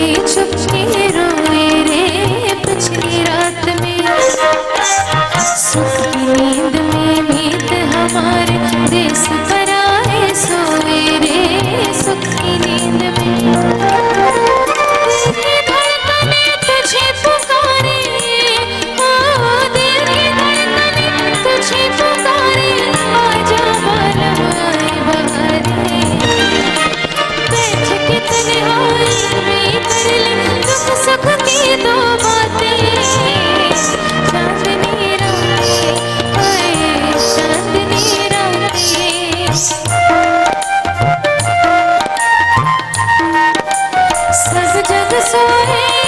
छुपके रोए रे पिछली रात में। सुख की नींद में मीत हमारे देश पर आए सोए रे सुख की नींद में। तुझे पुकारे ओ दिल की धड़कने तुझे पुकारे आजा बालम आए बहारे। बैठ के तन्हाई में कर ले दुख सुख की दो बातें। चांदनी रातें आए चांदनी रातें। सब जग सोए